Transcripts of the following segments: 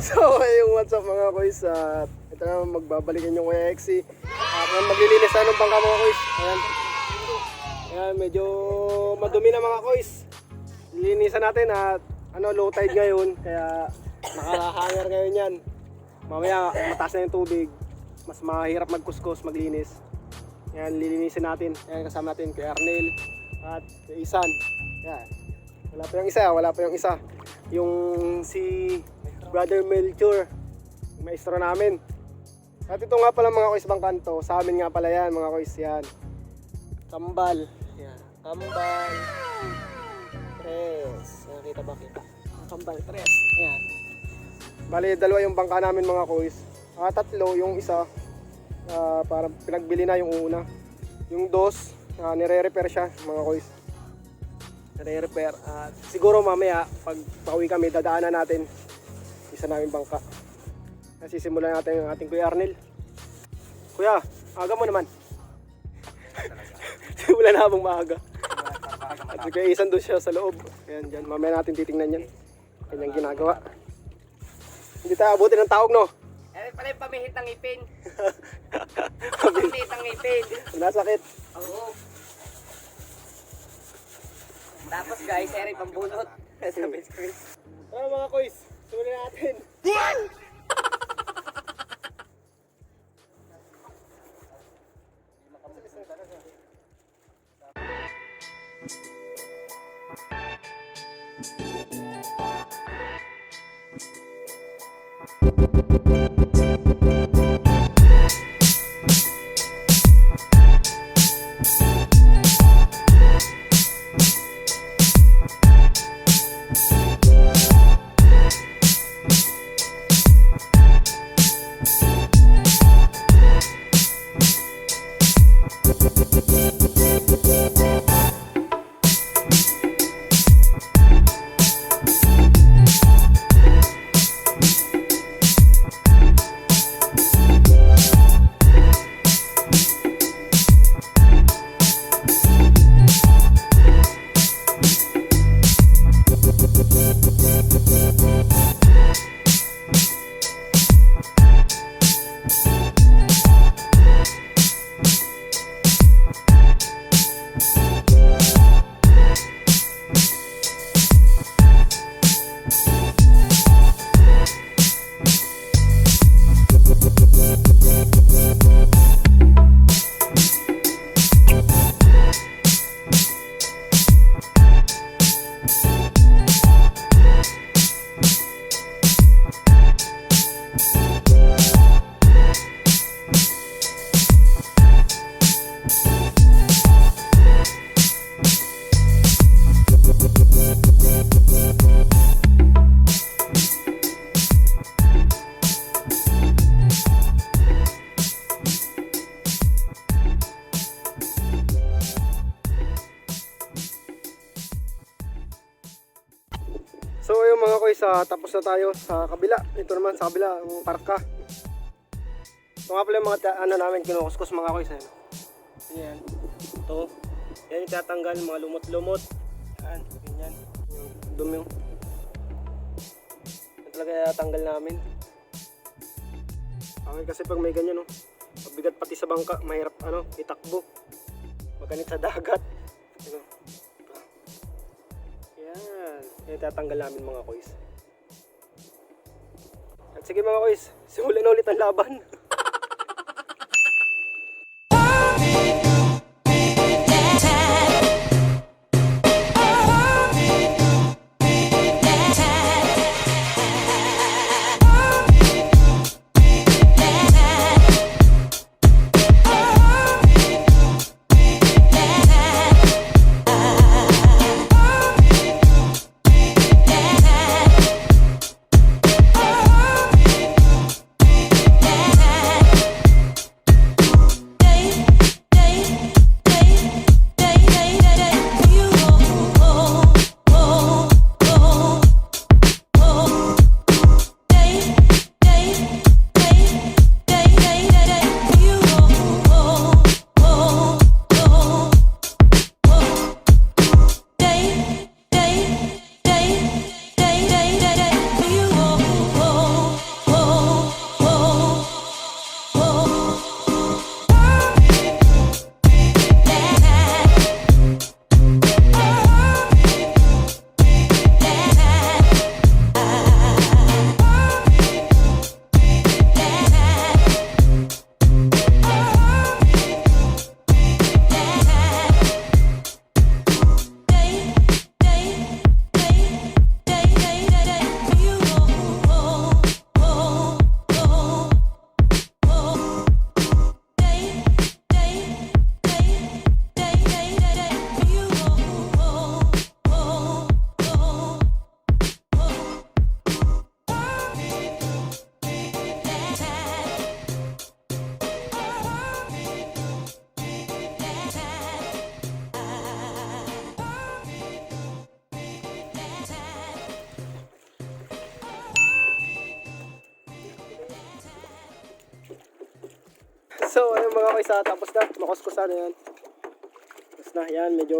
So ayun, what's up mga kuys, ito na magbabalikan yung Kuya Exi. Maglilinis na ng bangka mga kuys. Ayan. Ayan, medyo madumi na mga kuys. Linisan natin at low tide ngayon, kaya nakahanger ngayon yan. Mamaya mataas na yung tubig, mas mahirap magkuskus, maglinis. Ayan, lilinisin natin. Ayan, kasama natin kay Arnel at kay Isan. Ayan. Wala pa yung isa. Yung si Brother Medyo, maestro namin. At ito nga pala mga kuys, bangka to. Sa amin nga pala yan mga kuys, yan. Kambal. Yan. Kambal. Tres. Nakita ba kita? Kambal tres. Yan. Bali, dalawa yung bangka namin mga kuys. Tatlo, yung isa para pinagbili na yung una. Yung dos, nire-repair siya mga kuys. Nire-repair. Siguro mamaya pag pauwi kami, dadaanan natin isa namin bangka. Simulan natin yung ating Kuya Arnel. Kuya, aga mo naman. Simulan na habang maaga. At kaya isan doon siya sa loob. Ayan dyan, mamaya natin titingnan yan. Kanyang ginagawa. Hindi tayo abutin ng tawag, no? Eh, pala yung pamihit ng ipin. Pamihit ng ipin. Nasakit. Oo. Tapos guys, eri pambunot. Sabi ko. Ano mga kuys? Simulan natin. So ayun mga kuys, tapos na tayo sa kabila. Ito naman sa kabila, ang parka. Ito nga pala yung mga namin kinukuskus mga kuys. Ayan. Ito. Yan yung tatanggal, mga lumot-lumot. Ayan, ganyan. Yung dumi. Yan talaga tatanggal namin. Kasi pag may ganyan, mabigat pati sa bangka, mahirap itakbo. Maganit sa dagat. Yan tatanggal namin mga kuys. At sige mga kuys, simulan na ulit ang laban. So, ayun mga kuys, tapos na. Makuskusan na yan. Tapos na, yan. Medyo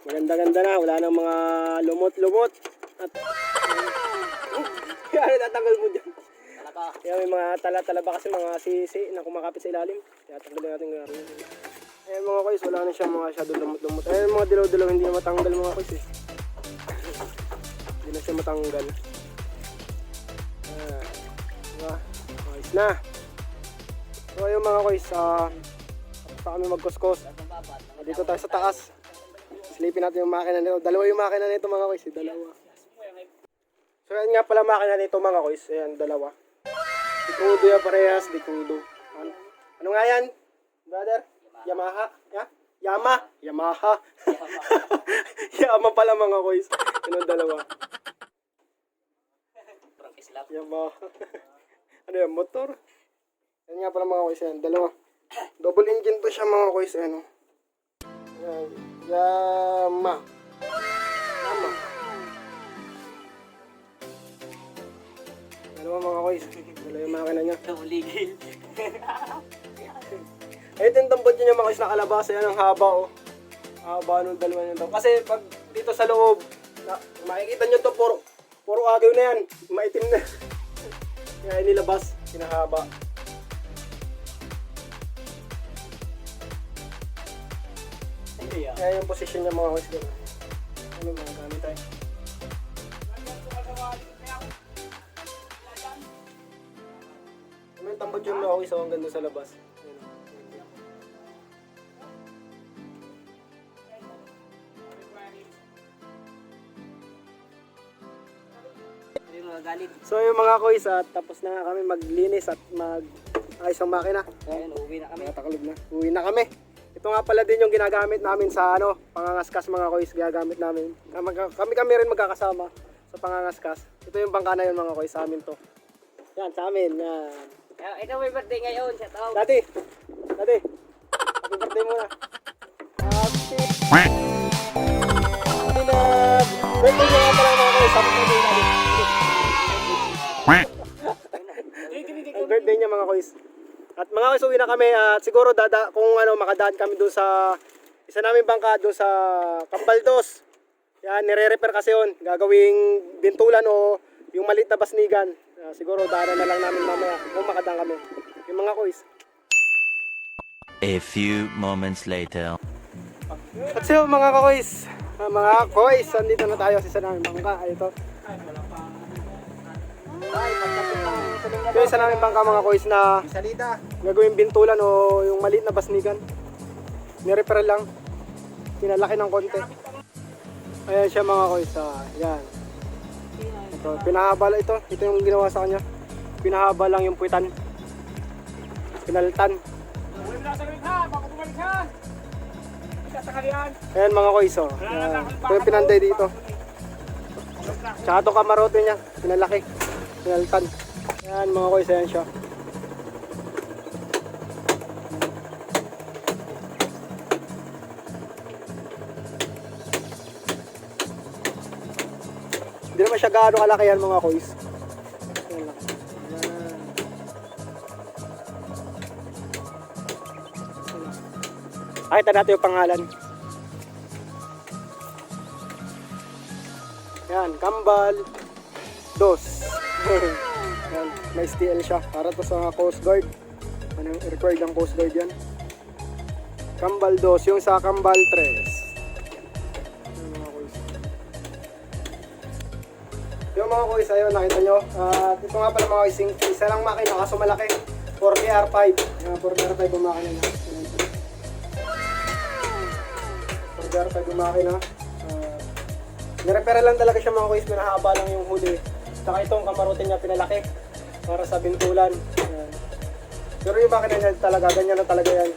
maganda-ganda na. Wala nang mga lumot-lumot. At, yan, tatanggal mo dyan. Yan, may mga tala-tala ba kasi mga sisi na kumakapit sa ilalim. Kaya tanggalin natin nga rin. Ayun mga kuys, wala na siya mga shadow lumot-lumot. Ayun mga dilaw-dilaw, hindi na matanggal mga kuys eh. Hindi na siya matanggal. Diba? Ayos na. So ayun mga kuys, tapos na kami magkuskos. Dito tayo sa taas. Silipin natin yung makina nito. Dalawa yung makina nito mga kuys, dalawa. So yan nga pala makina nito mga kuys, ayan, dalawa. Dikudo yan parehas, dikudo. Ano nga yan, brother? Yamaha? Yeah? Yamaha. Yama pala mga kuys. Ano dalawa? Yamaha. Ano yan, motor? Yan nga pala mga kuys, yan, dalawa. Double engine to siya mga kuys, ano. Yan, Yama. Dalawa mga kuys, dalawa yung makina niya. Ligil. Ito yung tambot niya mga kuys na kalabasa, yan ang haba oh. Haba nung dalawa niya daw. Kasi pag dito sa loob, makikita nyo to, puro agaw na yan, maitim na. Kaya nilabas, kinahaba. Kaya yung position niya mga kuys. Ano mga gamit tayo? May tambot yung mga kuys hanggang doon sa labas. So yung mga kuys, tapos na kami maglinis at mag-ayos ang makina. Ayun, uuwi na kami. Natakalog na. Uwi na kami. Ito nga pala din yung ginagamit namin sa pangangaskas mga kuys, ginagamit namin. Kami rin magkakasama sa pangangaskas. Ito yung bangka na yun mga kuys, sa amin to. Yan, sa amin. Yan. Ikaw may birthday ngayon, shout out. Dati. Happy birthday muna. Happy na. Birthday nyo nga pala mga kuys, happy birthday natin. Ang birthday niya mga kuys. At mga kuys, uwi na kami at siguro kung makadaan kami doon sa isa namin bangka doon sa Kambaldos. Yan, nire-repair kasi yun. Gagawing bintulan o yung maliit na basnigan. Siguro daanan na lang namin mamaya kung makadaan kami. Yung mga kuys. A few moments later. At so mga kuys, andito na tayo sa isa namin bangka. Ay, ito. Ito isa namin bangka mga kuys na gagawing bintulan o yung maliit na basnigan. Nirepair lang. Pinalaki ng konti. Ayan siya mga kuys. Yan. Ito, pinahaba lang ito. Ito yung ginawa sa kanya. Pinahaba lang yung puwitan. Pinalitan. Ayan mga kuys. Ito yung pinanday dito. Tsaka ito kamarote niya. Pinalaki. Pinalitan. Ayan mga kuys. Ayan siya. Hindi naman siya gaano kalaki yan mga kuys. Ayan lang. Ayan. Pakita natin yung pangalan. Yan, Kambal Dos. Yan, may STL siya. Para to sa Coast Guard. Ano yung required ng Coast Guard yan. Kambal Dos, yung sa Kambal 3. Yung mga kuys, ayun, nakita nyo. Ito nga pala mga kuys, isa lang makina, kaso malaki. 40R5. 40R5 yung makina na. 40R5 yung makina. Nirepair lang talaga siya mga kuys, pinahaba lang yung huli. Saka itong kamarote niya pinalaki para sa bintulan. Ayan. Pero yung makina niya talaga, ganyan na talaga yan.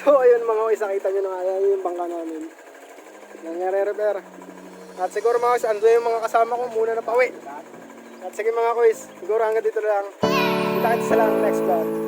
So ayun mga kuys, nakita nyo na nga yung bangka namin. Nangyari-repair. At siguro mga kuys, ando yung mga kasama ko muna na pauwi. At sige mga kuys, siguro hanggang dito lang. Kita kita sa lang next vlog.